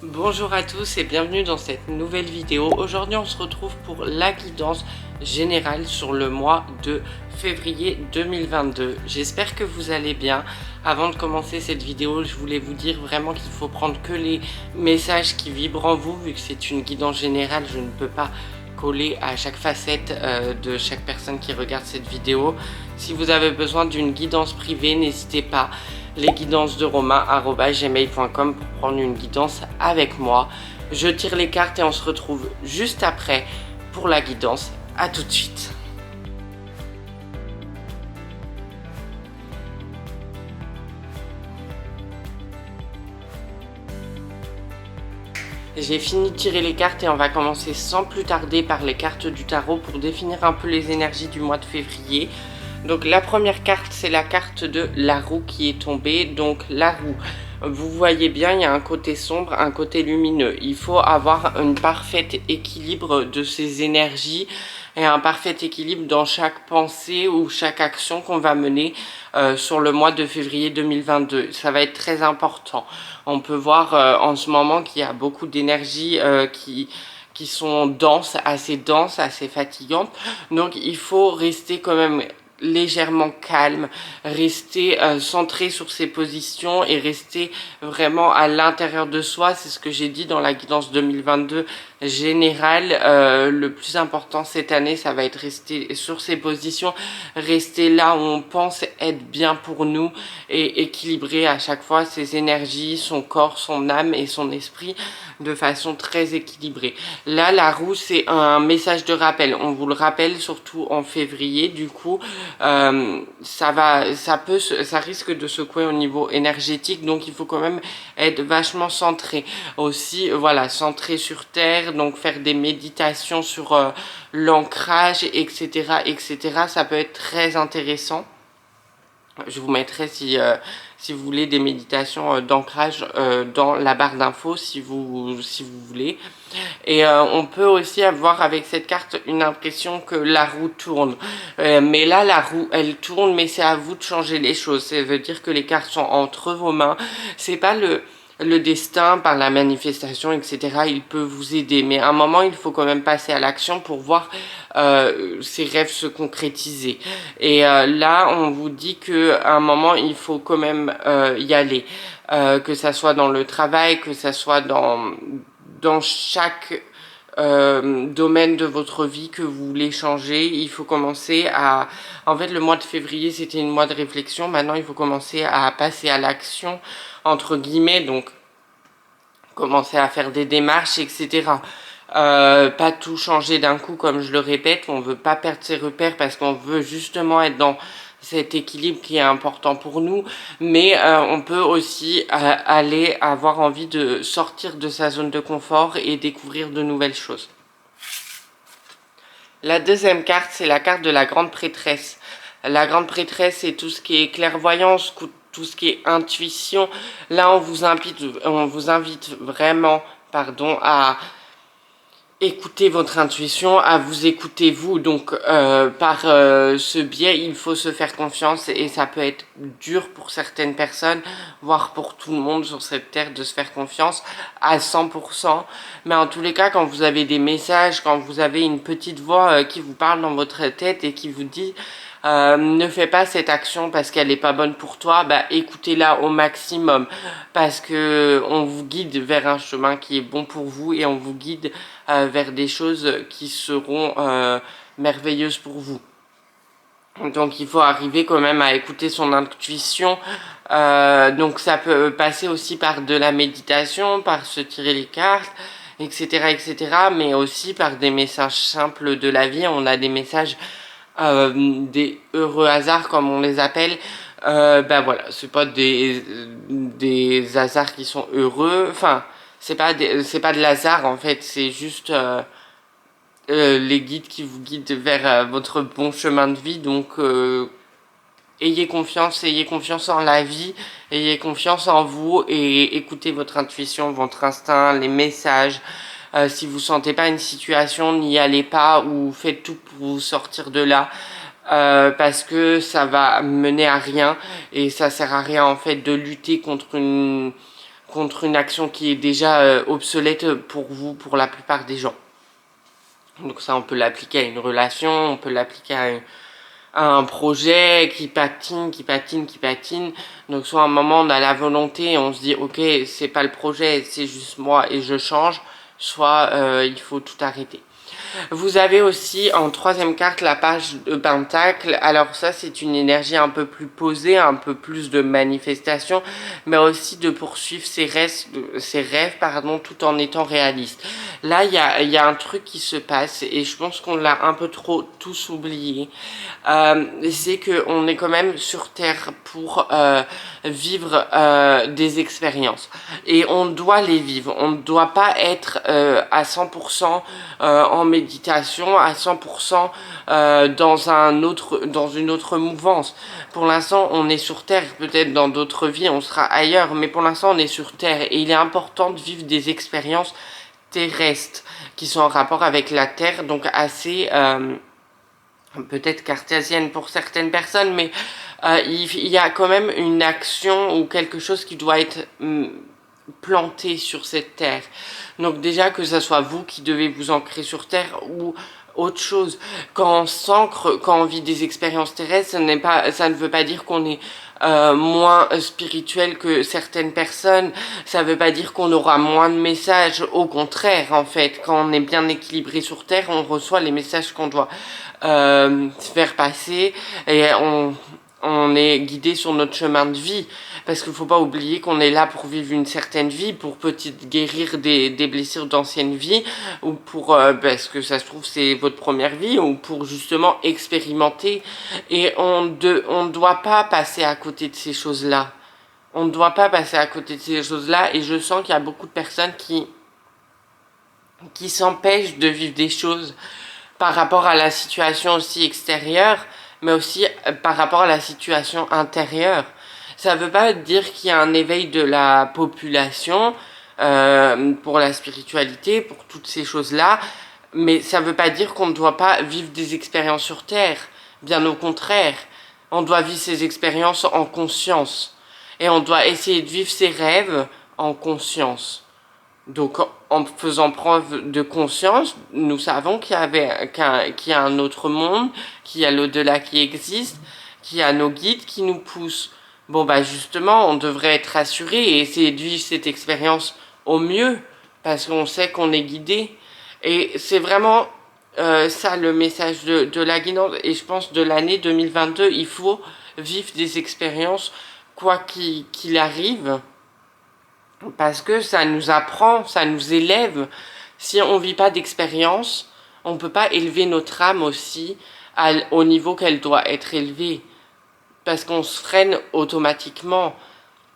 Bonjour à tous et bienvenue dans cette nouvelle vidéo. Aujourd'hui on se retrouve pour la guidance générale sur le mois de février 2022. J'espère que vous allez bien. Avant de commencer cette vidéo, je voulais vous dire vraiment qu'il faut prendre que les messages qui vibrent en vous. Vu que c'est une guidance générale, je ne peux pas coller à chaque facette de chaque personne qui regarde cette vidéo. Si vous avez besoin d'une guidance privée, n'hésitez pas. lesguidancesderomain@gmail.com pour prendre une guidance avec moi. Je tire les cartes et on se retrouve juste après pour la guidance. À tout de suite. J'ai fini de tirer les cartes et on va commencer sans plus tarder par les cartes du tarot pour définir un peu les énergies du mois de février. Donc la première carte, c'est la carte de la roue qui est tombée. Donc la roue, vous voyez bien, il y a un côté sombre, un côté lumineux. Il faut avoir un parfait équilibre de ces énergies et un parfait équilibre dans chaque pensée ou chaque action qu'on va mener sur le mois de février 2022. Ça va être très important. On peut voir en ce moment qu'il y a beaucoup d'énergie qui sont denses, assez fatigantes. Donc il faut rester quand même légèrement calme, rester centré sur ses positions et rester vraiment à l'intérieur de soi. C'est ce que j'ai dit dans la guidance 2022 générale. Le plus important cette année, ça va être rester sur ses positions, rester là où on pense être bien pour nous et équilibrer à chaque fois ses énergies, son corps, son âme et son esprit de façon très équilibrée. Là, la roue, c'est un message de rappel. On vous le rappelle surtout en février. Du coup, ça risque de secouer au niveau énergétique. Donc, il faut quand même être vachement centré. Aussi, voilà, centré sur terre. Donc, faire des méditations sur l'ancrage, etc., etc. Ça peut être très intéressant. Je vous mettrai si vous voulez des méditations d'ancrage dans la barre d'infos si vous voulez. Et on peut aussi avoir avec cette carte une impression que la roue tourne. Mais là, la roue, elle tourne, mais c'est à vous de changer les choses. Ça veut dire que les cartes sont entre vos mains. C'est pas le destin par la manifestation, etc. Il peut vous aider. Mais à un moment, il faut quand même passer à l'action pour voir ses rêves se concrétiser. Et là, on vous dit qu'à un moment, il faut quand même y aller. Que ça soit dans le travail, que ça soit dans chaque domaine de votre vie que vous voulez changer. Il faut commencer à... En fait, le mois de février, c'était un mois de réflexion. Maintenant, il faut commencer à passer à l'action, entre guillemets. Donc, commencer à faire des démarches, etc. Pas tout changer d'un coup, comme je le répète. On veut pas perdre ses repères parce qu'on veut justement être dans cet équilibre qui est important pour nous, mais on peut aussi aller avoir envie de sortir de sa zone de confort et découvrir de nouvelles choses. La deuxième carte, c'est la carte de la grande prêtresse. La grande prêtresse, c'est tout ce qui est clairvoyance, tout ce qui est intuition. Là, on vous invite vraiment, à écoutez votre intuition, à vous écouter vous. Donc par ce biais, il faut se faire confiance et ça peut être dur pour certaines personnes, voire pour tout le monde sur cette terre, de se faire confiance à 100%. Mais en tous les cas, quand vous avez des messages, quand vous avez une petite voix qui vous parle dans votre tête et qui vous dit ne fais pas cette action parce qu'elle n'est pas bonne pour toi, bah écoutez-la au maximum parce que on vous guide vers un chemin qui est bon pour vous et on vous guide vers des choses qui seront merveilleuses pour vous. Donc il faut arriver quand même à écouter son intuition. Donc ça peut passer aussi par de la méditation, par se tirer les cartes, etc., etc. Mais aussi par des messages simples de la vie. On a des messages des heureux hasards comme on les appelle. Ben voilà, c'est pas des hasards qui sont heureux. Enfin, c'est pas de l'hasard en fait. C'est juste les guides qui vous guident vers votre bon chemin de vie. Donc ayez confiance en la vie, ayez confiance en vous et écoutez votre intuition, votre instinct, les messages. Si vous sentez pas une situation, n'y allez pas ou faites tout pour vous sortir de là. Parce que ça va mener à rien et ça sert à rien en fait de lutter contre contre une action qui est déjà obsolète pour vous, pour la plupart des gens. Donc ça, on peut l'appliquer à une relation, on peut l'appliquer à un projet qui patine. Donc soit à un moment on a la volonté, on se dit ok, c'est pas le projet, c'est juste moi et je change, soit il faut tout arrêter. Vous avez aussi en troisième carte la page de Pentacle. Alors ça, c'est une énergie un peu plus posée, un peu plus de manifestation, mais aussi de poursuivre ses rêves, pardon, tout en étant réaliste. Là, il y a un truc qui se passe et je pense qu'on l'a un peu trop tous oublié. C'est qu'on est quand même sur Terre pour vivre des expériences. Et on doit les vivre. On ne doit pas être à 100% en méditation, à 100% dans une autre mouvance. Pour l'instant, on est sur Terre. Peut-être dans d'autres vies, on sera ailleurs. Mais pour l'instant, on est sur Terre. Et il est important de vivre des expériences terrestres qui sont en rapport avec la Terre. Donc assez... peut-être cartésienne pour certaines personnes, mais il y a quand même une action ou quelque chose qui doit être planté sur cette terre. Donc déjà que ce soit vous qui devez vous ancrer sur terre ou autre chose. Quand on s'ancre, quand on vit des expériences terrestres, ça ne veut pas dire qu'on est moins spirituel que certaines personnes. Ça veut pas dire qu'on aura moins de messages. Au contraire, en fait, quand on est bien équilibré sur terre, on reçoit les messages qu'on doit faire passer et on est guidé sur notre chemin de vie, parce qu'il ne faut pas oublier qu'on est là pour vivre une certaine vie, pour peut-être guérir des blessures d'anciennes vies, ou pour parce que ça se trouve c'est votre première vie, ou pour justement expérimenter. Et on ne doit pas passer à côté de ces choses-là. On ne doit pas passer à côté de ces choses-là, et je sens qu'il y a beaucoup de personnes qui s'empêchent de vivre des choses par rapport à la situation aussi extérieure, mais aussi par rapport à la situation intérieure. Ça ne veut pas dire qu'il y a un éveil de la population pour la spiritualité, pour toutes ces choses-là, mais ça ne veut pas dire qu'on ne doit pas vivre des expériences sur Terre. Bien au contraire, on doit vivre ces expériences en conscience. Et on doit essayer de vivre ses rêves en conscience. Donc, en faisant preuve de conscience, nous savons qu'il y a un autre monde, qu'il y a l'au-delà qui existe, qu'il y a nos guides qui nous poussent. Bon, bah justement, on devrait être rassuré et essayer de vivre cette expérience au mieux, parce qu'on sait qu'on est guidé. Et c'est vraiment ça le message de la guidance. Et je pense de l'année 2022, il faut vivre des expériences, quoi qu'il arrive. Parce que ça nous apprend, ça nous élève. Si on ne vit pas d'expérience, on ne peut pas élever notre âme aussi au niveau qu'elle doit être élevée. Parce qu'on se freine automatiquement.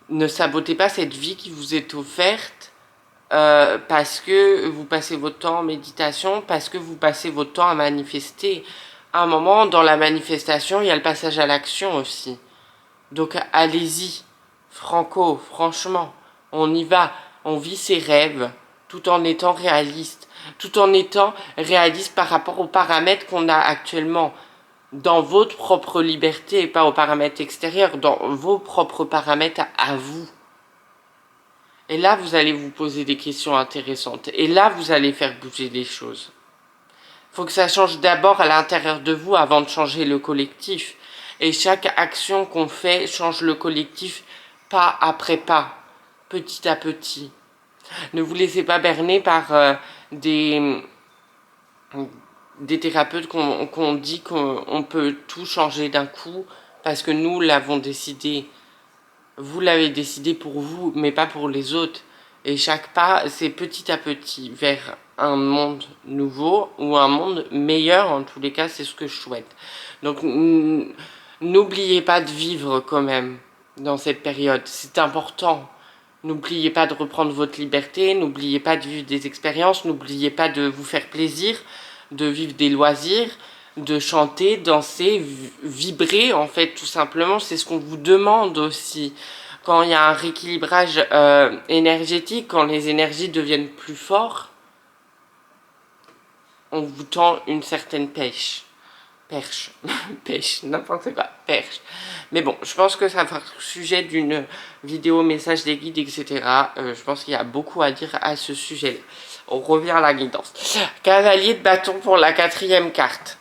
Ne sabotez pas cette vie qui vous est offerte parce que vous passez votre temps en méditation, parce que vous passez votre temps à manifester. À un moment, dans la manifestation, il y a le passage à l'action aussi. Donc allez-y, franchement. On y va, on vit ses rêves, tout en étant réaliste. Tout en étant réaliste par rapport aux paramètres qu'on a actuellement. Dans votre propre liberté et pas aux paramètres extérieurs, dans vos propres paramètres à vous. Et là, vous allez vous poser des questions intéressantes. Et là, vous allez faire bouger les choses. Il faut que ça change d'abord à l'intérieur de vous avant de changer le collectif. Et chaque action qu'on fait change le collectif pas après pas. Petit à petit. Ne vous laissez pas berner par des thérapeutes qu'on dit qu'on peut tout changer d'un coup parce que nous l'avons décidé. Vous l'avez décidé pour vous, mais pas pour les autres. Et chaque pas, c'est petit à petit vers un monde nouveau ou un monde meilleur. En tous les cas, c'est ce que je souhaite. Donc, n'oubliez pas de vivre quand même dans cette période. C'est important. N'oubliez pas de reprendre votre liberté, n'oubliez pas de vivre des expériences, n'oubliez pas de vous faire plaisir, de vivre des loisirs, de chanter, danser, vibrer en fait tout simplement. C'est ce qu'on vous demande aussi. Quand il y a un rééquilibrage énergétique, quand les énergies deviennent plus fortes, on vous tend une certaine pêche. perche, pêche, n'importe quoi, perche. Mais bon, je pense que ça fera sujet d'une vidéo message des guides, etc. Je pense qu'il y a beaucoup à dire à ce sujet-là. On revient à la guidance. Cavalier de bâton pour la 4e carte.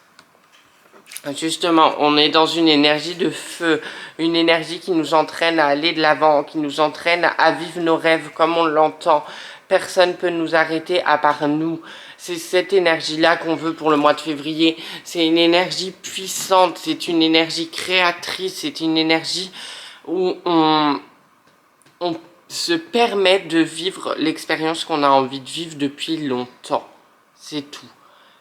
Justement, on est dans une énergie de feu, une énergie qui nous entraîne à aller de l'avant, qui nous entraîne à vivre nos rêves comme on l'entend. Personne ne peut nous arrêter à part nous. C'est cette énergie-là qu'on veut pour le mois de février. C'est une énergie puissante, c'est une énergie créatrice, c'est une énergie où on se permet de vivre l'expérience qu'on a envie de vivre depuis longtemps. C'est tout.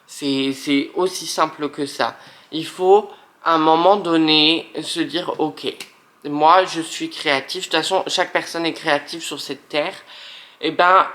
C'est aussi simple que ça. Il faut, à un moment donné, se dire, ok, moi, je suis créatif. De toute façon, chaque personne est créative sur cette terre. Eh ben,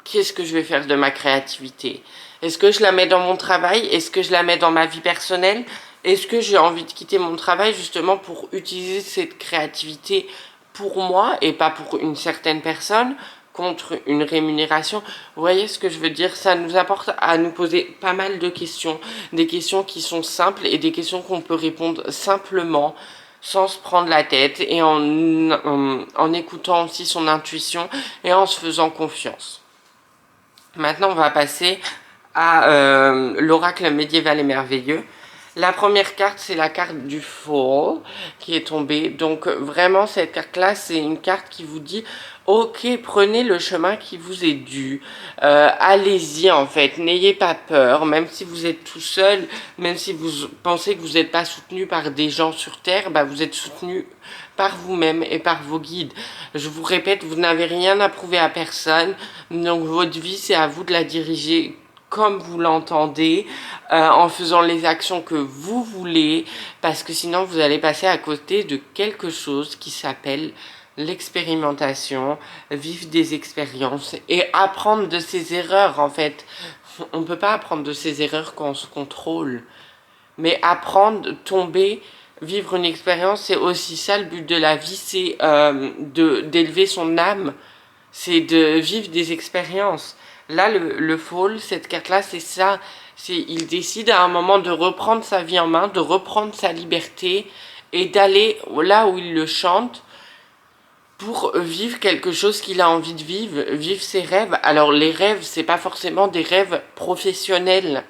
qu'est-ce que je vais faire de ma créativité? Est-ce que je la mets dans mon travail? Est-ce que je la mets dans ma vie personnelle? Est-ce que j'ai envie de quitter mon travail justement pour utiliser cette créativité pour moi et pas pour une certaine personne contre une rémunération? Vous voyez ce que je veux dire? Ça nous apporte à nous poser pas mal de questions, des questions qui sont simples et des questions qu'on peut répondre simplement sans se prendre la tête et en écoutant aussi son intuition et en se faisant confiance. Maintenant, on va passer à l'oracle médiéval et merveilleux. La première carte, c'est la carte du Fall qui est tombée. Donc vraiment, cette carte-là, c'est une carte qui vous dit « Ok, prenez le chemin qui vous est dû. Allez-y en fait, n'ayez pas peur, même si vous êtes tout seul, même si vous pensez que vous n'êtes pas soutenu par des gens sur Terre, bah, vous êtes soutenu par vous-même et par vos guides. Je vous répète, vous n'avez rien à prouver à personne, donc votre vie, c'est à vous de la diriger comme vous l'entendez, en faisant les actions que vous voulez, parce que sinon vous allez passer à côté de quelque chose qui s'appelle l'expérimentation, vivre des expériences et apprendre de ses erreurs en fait. On ne peut pas apprendre de ses erreurs quand on se contrôle, mais apprendre, tomber, vivre une expérience, c'est aussi ça le but de la vie, c'est d'élever son âme, c'est de vivre des expériences. Là, le Fall, cette carte-là, c'est ça. Il décide à un moment de reprendre sa vie en main, de reprendre sa liberté et d'aller là où il le chante pour vivre quelque chose qu'il a envie de vivre, vivre ses rêves. Alors, les rêves, c'est pas forcément des rêves professionnels.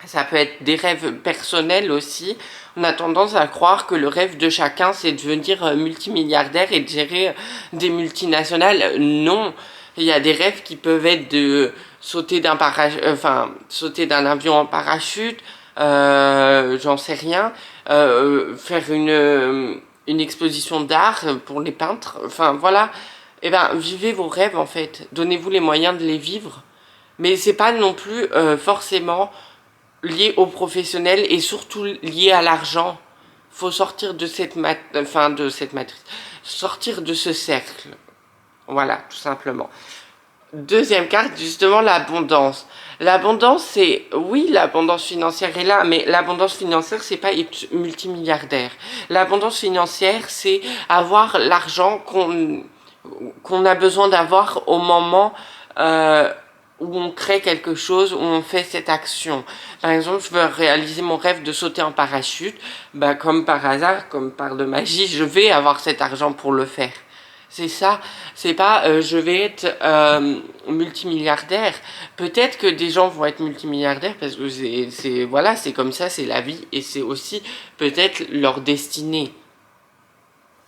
Ça peut être des rêves personnels aussi. On a tendance à croire que le rêve de chacun, c'est de devenir multimilliardaire et de gérer des multinationales. Non. Il y a des rêves qui peuvent être de sauter d'un sauter d'un avion en parachute, j'en sais rien, faire une exposition d'art pour les peintres, enfin voilà. Eh ben, vivez vos rêves en fait, donnez-vous les moyens de les vivre, mais c'est pas non plus forcément lié au professionnel et surtout lié à l'argent. Faut sortir de cette matrice, sortir de ce cercle. Voilà, tout simplement. Deuxième carte, justement, l'abondance. L'abondance, c'est, oui, l'abondance financière est là, mais l'abondance financière, c'est pas être multimilliardaire. L'abondance financière, c'est avoir l'argent qu'on a besoin d'avoir au moment où on crée quelque chose, où on fait cette action. Par exemple, je veux réaliser mon rêve de sauter en parachute, bah, comme par hasard, comme par de magie, je vais avoir cet argent pour le faire. C'est ça, c'est pas je vais être multimilliardaire. Peut-être que des gens vont être multimilliardaires parce que voilà, c'est comme ça, c'est la vie et c'est aussi peut-être leur destinée.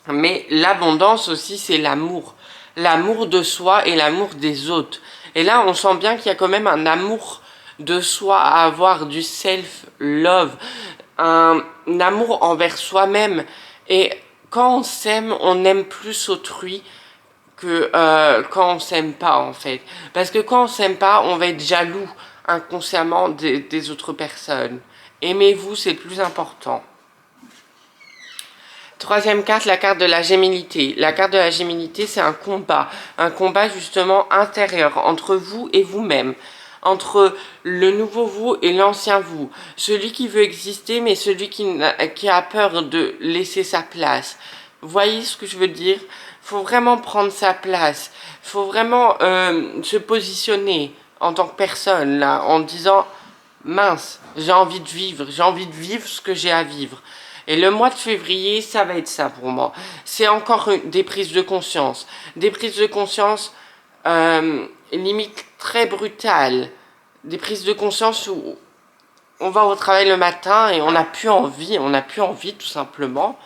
Mais l'abondance aussi, c'est l'amour. L'amour de soi et l'amour des autres. Et là, on sent bien qu'il y a quand même un amour de soi à avoir, du self-love, un amour envers soi-même. Et quand on s'aime, on aime plus autrui que quand on s'aime pas en fait. Parce que quand on s'aime pas, on va être jaloux inconsciemment des autres personnes. Aimez-vous, c'est le plus important. Troisième carte, la carte de la gémilité. La carte de la gémilité, c'est un combat justement intérieur entre vous et vous-même. Entre le nouveau vous et l'ancien vous. Celui qui veut exister, mais celui qui a peur de laisser sa place. Vous voyez ce que je veux dire? Il faut vraiment prendre sa place. Il faut vraiment se positionner en tant que personne, là, en disant, mince, J'ai envie de vivre ce que j'ai à vivre. Et le mois de février, ça va être ça pour moi. C'est encore des prises de conscience. Des prises de conscience limite très brutales. Des prises de conscience où on va au travail le matin et on n'a plus envie tout simplement.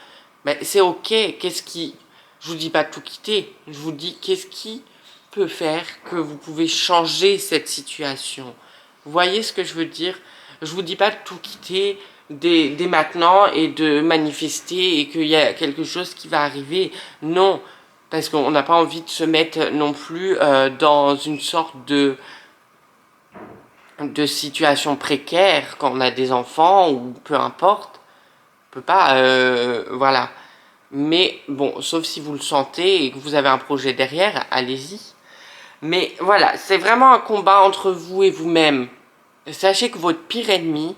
Mais c'est ok, je vous dis pas de tout quitter, je vous dis qu'est-ce qui peut faire que vous pouvez changer cette situation. Vous voyez ce que je veux dire? Je vous dis pas de tout quitter dès maintenant et de manifester et qu'il y a quelque chose qui va arriver. Non, parce qu'on n'a pas envie de se mettre non plus dans une sorte de situation précaire quand on a des enfants ou peu importe. On peut pas, voilà. Mais bon, sauf si vous le sentez et que vous avez un projet derrière, allez-y. Mais voilà, c'est vraiment un combat entre vous et vous-même. Sachez que votre pire ennemi,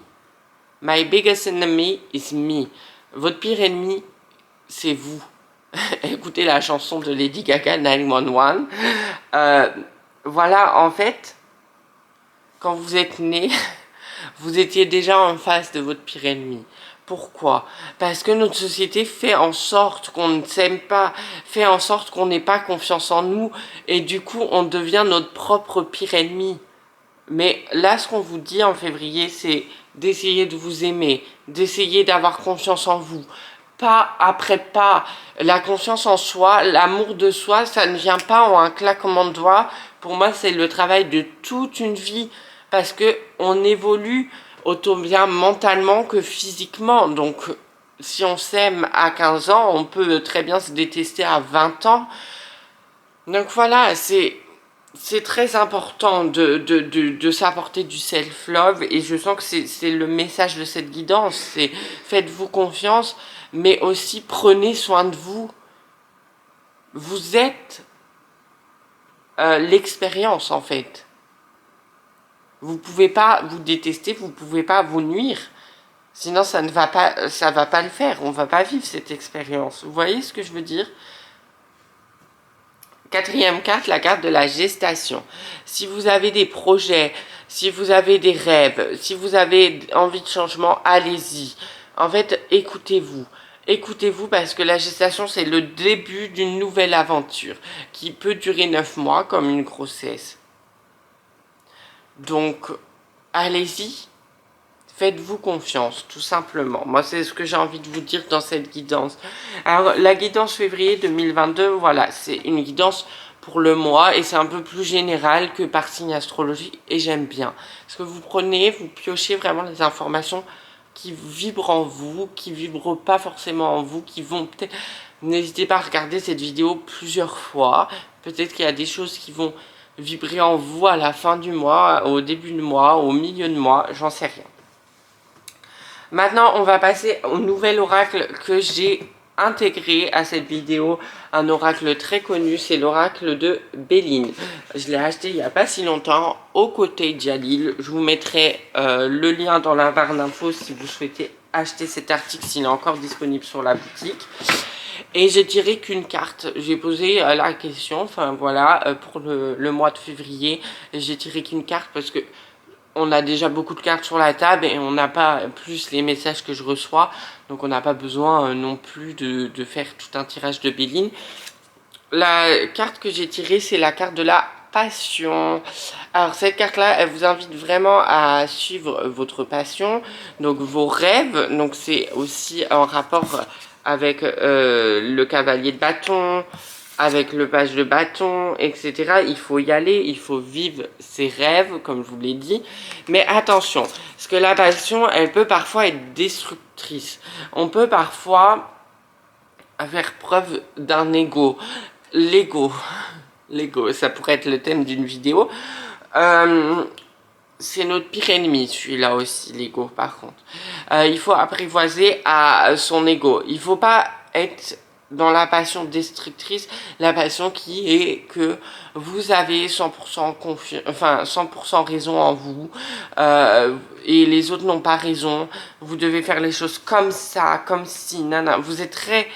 my biggest enemy is me. Votre pire ennemi, c'est vous. Écoutez la chanson de Lady Gaga, 911. Voilà, en fait, quand vous êtes né, vous étiez déjà en face de votre pire ennemi. Pourquoi? Parce que notre société fait en sorte qu'on ne s'aime pas, fait en sorte qu'on n'ait pas confiance en nous, et du coup, on devient notre propre pire ennemi. Mais là, ce qu'on vous dit en février, c'est d'essayer de vous aimer, d'essayer d'avoir confiance en vous. Pas après pas. La confiance en soi, l'amour de soi, ça ne vient pas en un claquement de doigts. Pour moi, c'est le travail de toute une vie. Parce que on évolue autant bien mentalement que physiquement. Donc, si on s'aime à 15 ans, on peut très bien se détester à 20 ans. Donc voilà, c'est très important de s'apporter du self-love. Et je sens que c'est le message de cette guidance. C'est faites-vous confiance, mais aussi prenez soin de vous. Vous êtes l'expérience en fait. Vous pouvez pas vous détester, vous pouvez pas vous nuire. Sinon, ça va pas le faire. On va pas vivre cette expérience. Vous voyez ce que je veux dire? Quatrième carte, la carte de la gestation. Si vous avez des projets, si vous avez des rêves, si vous avez envie de changement, allez-y. En fait, écoutez-vous. Écoutez-vous parce que la gestation, c'est le début d'une nouvelle aventure qui peut durer 9 mois comme une grossesse. Donc, allez-y, faites-vous confiance, tout simplement. Moi, c'est ce que j'ai envie de vous dire dans cette guidance. Alors, la guidance février 2022, voilà, c'est une guidance pour le mois et c'est un peu plus général que par signe astrologique et j'aime bien. Parce que vous prenez, vous piochez vraiment les informations qui vibrent en vous, qui vibrent pas forcément en vous, qui vont peut-être... N'hésitez pas à regarder cette vidéo plusieurs fois. Peut-être qu'il y a des choses qui vont vibrer en vous à la fin du mois, au début du mois, au milieu de mois, j'en sais rien. Maintenant, on va passer au nouvel oracle que j'ai intégré à cette vidéo. Un oracle très connu, c'est l'oracle de Béline. Je l'ai acheté il n'y a pas si longtemps, aux côtés d'Jalil. Je vous mettrai le lien dans la barre d'infos si vous souhaitez acheter cet article, s'il est encore disponible sur la boutique. Et j'ai tiré qu'une carte. J'ai posé la question, enfin voilà, pour le mois de février. J'ai tiré qu'une carte parce que on a déjà beaucoup de cartes sur la table et on n'a pas plus les messages que je reçois. Donc on n'a pas besoin non plus de faire tout un tirage de Béline. La carte que j'ai tirée, c'est la carte de la passion. Alors cette carte-là, elle vous invite vraiment à suivre votre passion, donc vos rêves. Donc c'est aussi en rapport avec le cavalier de bâton, avec le page de bâton, etc. Il faut y aller, il faut vivre ses rêves, comme je vous l'ai dit. Mais attention, parce que la passion, elle peut parfois être destructrice. On peut parfois faire preuve d'un ego. L'ego, ça pourrait être le thème d'une vidéo. C'est notre pire ennemi, celui-là aussi, l'ego, par contre. Il faut apprivoiser à son ego. Il ne faut pas être dans la passion destructrice, la passion qui est que vous avez 100% raison en vous, et les autres n'ont pas raison. Vous devez faire les choses comme ça, comme si, nana. Vous êtes très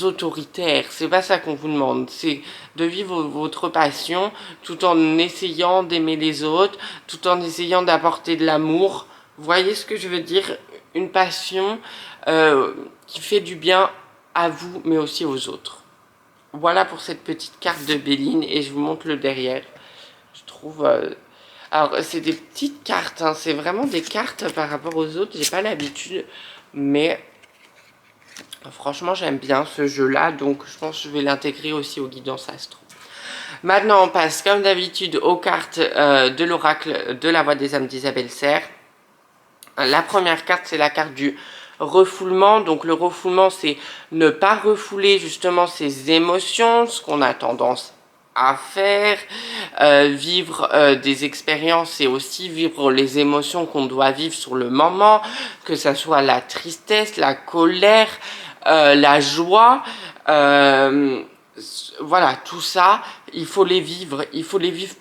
autoritaire, c'est pas ça qu'on vous demande, c'est de vivre votre passion tout en essayant d'aimer les autres, tout en essayant d'apporter de l'amour. Vous voyez ce que je veux dire? Une passion qui fait du bien à vous, mais aussi aux autres. Voilà pour cette petite carte de Béline, et je vous montre le derrière. Je trouve... Alors, c'est des petites cartes, hein, c'est vraiment des cartes par rapport aux autres, j'ai pas l'habitude, mais franchement, j'aime bien ce jeu-là, donc je pense que je vais l'intégrer aussi aux guidances astro. Maintenant, on passe comme d'habitude aux cartes de l'oracle de la voix des âmes d'Isabelle Serre. La première carte, c'est la carte du refoulement. Donc le refoulement, c'est ne pas refouler justement ses émotions, ce qu'on a tendance à faire, vivre des expériences et aussi vivre les émotions qu'on doit vivre sur le moment, que ça soit la tristesse, la colère, la joie, voilà, tout ça, il faut les vivre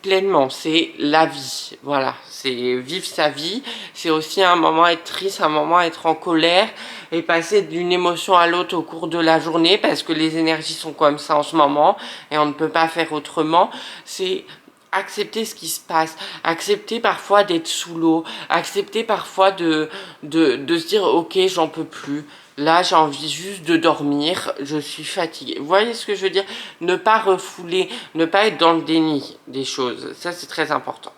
pleinement, c'est la vie, voilà, c'est vivre sa vie, c'est aussi un moment être triste, un moment être en colère, et passer d'une émotion à l'autre au cours de la journée, parce que les énergies sont comme ça en ce moment, et on ne peut pas faire autrement, c'est accepter ce qui se passe, accepter parfois d'être sous l'eau, accepter parfois de se dire ok, j'en peux plus, là j'ai envie juste de dormir, je suis fatiguée. Vous voyez ce que je veux dire? Ne pas refouler, ne pas être dans le déni des choses, ça c'est très important.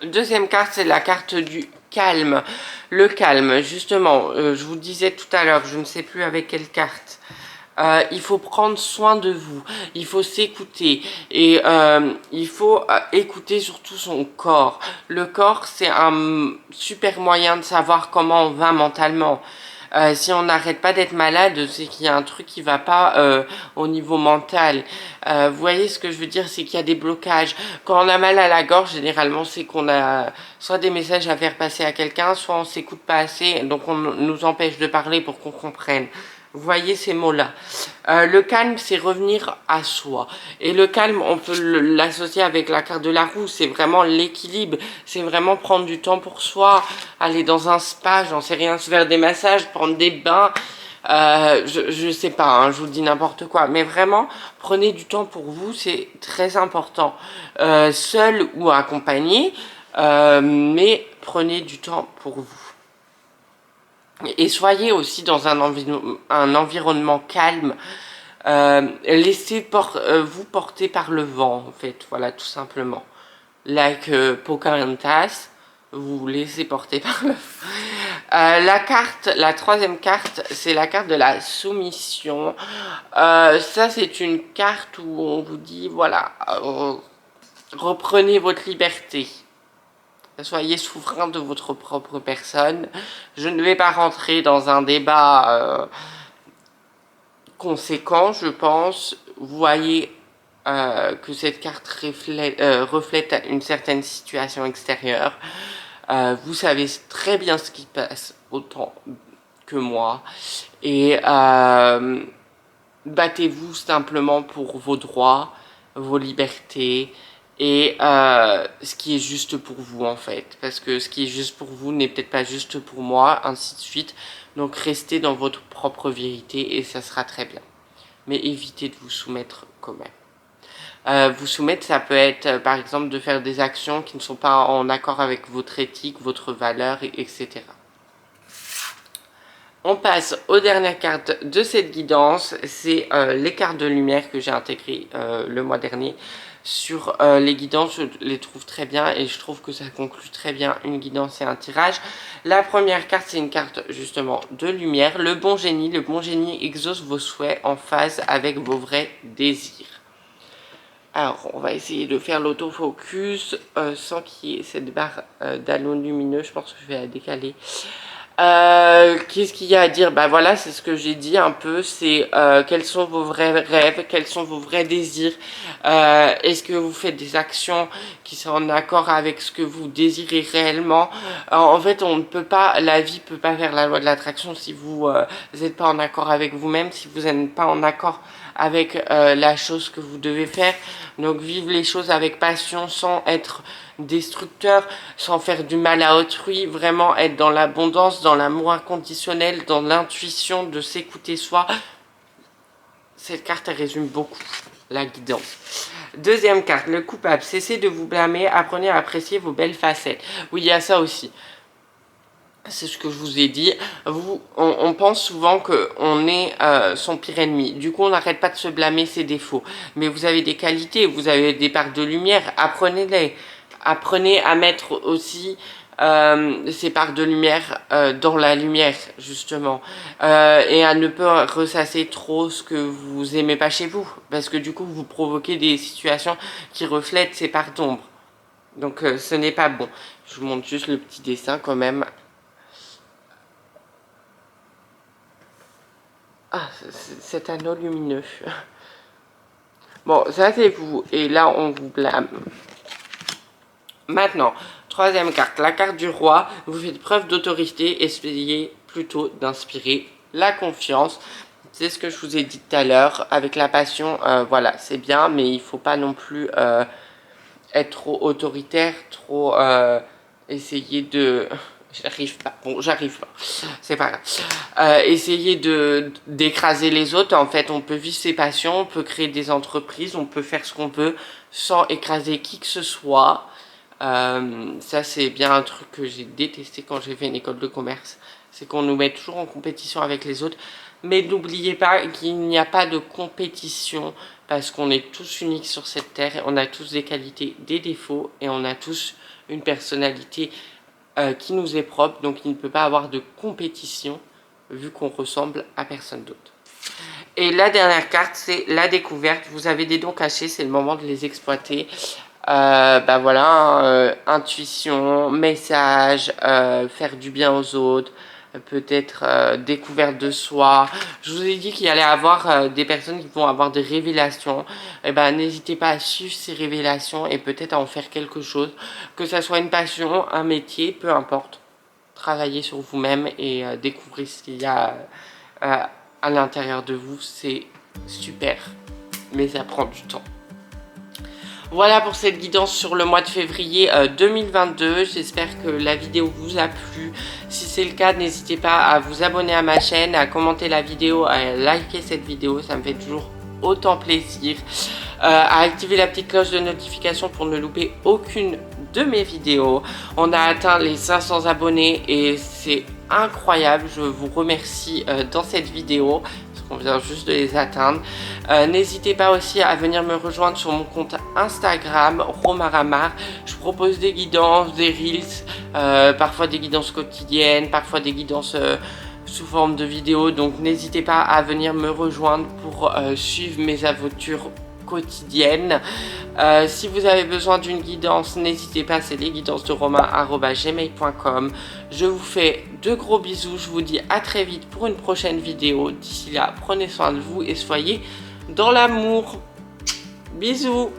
Deuxième carte, c'est la carte du calme. Le calme, justement, je vous disais tout à l'heure, je ne sais plus avec quelle carte. Il faut prendre soin de vous, il faut s'écouter et il faut écouter surtout son corps. Le corps, c'est un super moyen de savoir comment on va mentalement. Si on n'arrête pas d'être malade, c'est qu'il y a un truc qui va pas au niveau mental. Vous voyez ce que je veux dire, c'est qu'il y a des blocages. Quand on a mal à la gorge, généralement, c'est qu'on a soit des messages à faire passer à quelqu'un, soit on s'écoute pas assez, donc on nous empêche de parler pour qu'on comprenne. Vous voyez ces mots-là. Le calme, c'est revenir à soi. Et le calme, on peut l'associer avec la carte de la roue. C'est vraiment l'équilibre. C'est vraiment prendre du temps pour soi. Aller dans un spa, j'en sais rien, se faire des massages, prendre des bains. Je sais pas, hein, je vous dis n'importe quoi. Mais vraiment, prenez du temps pour vous. C'est très important. Seul ou accompagné. Mais prenez du temps pour vous. Et soyez aussi dans un environnement calme. Laissez vous porter par le vent, en fait. Voilà, tout simplement. Like Pocahontas, vous vous laissez porter par le vent. La troisième carte, c'est la carte de la soumission. Ça, c'est une carte où on vous dit, voilà, reprenez votre liberté. Soyez souverain de votre propre personne. Je ne vais pas rentrer dans un débat conséquent, je pense. Vous voyez que cette carte reflète une certaine situation extérieure. Vous savez très bien ce qui passe, autant que moi. Et battez-vous simplement pour vos droits, vos libertés, et ce qui est juste pour vous en fait, parce que ce qui est juste pour vous n'est peut-être pas juste pour moi, ainsi de suite. Donc restez dans votre propre vérité et ça sera très bien, mais évitez de vous soumettre quand même. Vous soumettre, ça peut être par exemple de faire des actions qui ne sont pas en accord avec votre éthique, votre valeur, etc. On passe aux dernières cartes de cette guidance, c'est les cartes de lumière que j'ai intégrées le mois dernier. Sur les guidances, je les trouve très bien et je trouve que ça conclut très bien une guidance et un tirage. La première carte, c'est une carte justement de lumière. Le bon génie exauce vos souhaits en phase avec vos vrais désirs. Alors, on va essayer de faire l'autofocus sans qu'il y ait cette barre d'halo lumineux. Je pense que je vais la décaler. Qu'est-ce qu'il y a à dire? Bah voilà, c'est ce que j'ai dit un peu, c'est quels sont vos vrais rêves, quels sont vos vrais désirs, est-ce que vous faites des actions qui sont en accord avec ce que vous désirez réellement. En fait, on ne peut pas, la vie peut pas faire la loi de l'attraction si vous n'êtes pas en accord avec vous-même, si vous n'êtes pas en accord avec la chose que vous devez faire. Donc vivre les choses avec passion sans être destructeur, sans faire du mal à autrui, vraiment être dans l'abondance, dans l'amour inconditionnel, dans l'intuition de s'écouter soi. Cette carte elle résume beaucoup la guidance. Deuxième carte, le coupable. Cessez de vous blâmer, apprenez à apprécier vos belles facettes. Oui, il y a ça aussi. c'est ce que je vous ai dit. On pense souvent qu'on est son pire ennemi. Du coup, on n'arrête pas de se blâmer ses défauts. Mais vous avez des qualités, vous avez des parts de lumière, apprenez-les. Apprenez à mettre aussi ces parts de lumière dans la lumière, justement. Et à ne pas ressasser trop ce que vous aimez pas chez vous. Parce que du coup, vous provoquez des situations qui reflètent ces parts d'ombre. Donc, ce n'est pas bon. Je vous montre juste le petit dessin quand même. Ah, cet anneau lumineux. Bon, ça c'est vous. Et là, on vous blâme. Maintenant, troisième carte. La carte du roi. Vous faites preuve d'autorité. Essayez plutôt d'inspirer la confiance. C'est ce que je vous ai dit tout à l'heure. Avec la passion, voilà, c'est bien. Mais il ne faut pas non plus être trop autoritaire. Trop essayer de... J'arrive pas. Bon, j'arrive pas. C'est pas grave. Essayer d'écraser les autres. En fait, on peut vivre ses passions, on peut créer des entreprises, on peut faire ce qu'on peut sans écraser qui que ce soit. Ça, c'est bien un truc que j'ai détesté quand j'ai fait une école de commerce. C'est qu'on nous met toujours en compétition avec les autres. Mais n'oubliez pas qu'il n'y a pas de compétition parce qu'on est tous uniques sur cette terre. On a tous des qualités, des défauts et on a tous une personnalité qui nous est propre, donc il ne peut pas avoir de compétition vu qu'on ressemble à personne d'autre. Et la dernière carte, c'est la découverte. Vous avez des dons cachés, c'est le moment de les exploiter. Bah voilà, intuition, message, faire du bien aux autres, peut-être découverte de soi. Je vous ai dit qu'il y allait avoir des personnes qui vont avoir des révélations. Et ben n'hésitez pas à suivre ces révélations et peut-être à en faire quelque chose, que ça soit une passion, un métier, peu importe. Travaillez sur vous-même et découvrez ce qu'il y a à l'intérieur de vous, c'est super, mais ça prend du temps. Voilà pour cette guidance sur le mois de février 2022. J'espère que la vidéo vous a plu. Si c'est le cas, n'hésitez pas à vous abonner à ma chaîne, à commenter la vidéo, à liker cette vidéo. Ça me fait toujours autant plaisir. À activer la petite cloche de notification pour ne louper aucune de mes vidéos. On a atteint les 500 abonnés et c'est incroyable. Je vous remercie dans cette vidéo. On vient juste de les atteindre. N'hésitez pas aussi à venir me rejoindre sur mon compte Instagram, Romaramar. Je propose des guidances, des reels, parfois des guidances quotidiennes, parfois des guidances sous forme de vidéos. Donc n'hésitez pas à venir me rejoindre pour suivre mes aventures quotidienne. Si vous avez besoin d'une guidance, n'hésitez pas, c'est lesguidancesderomain@gmail.com. Je vous fais de gros bisous, je vous dis à très vite pour une prochaine vidéo. D'ici là, prenez soin de vous et soyez dans l'amour. Bisous.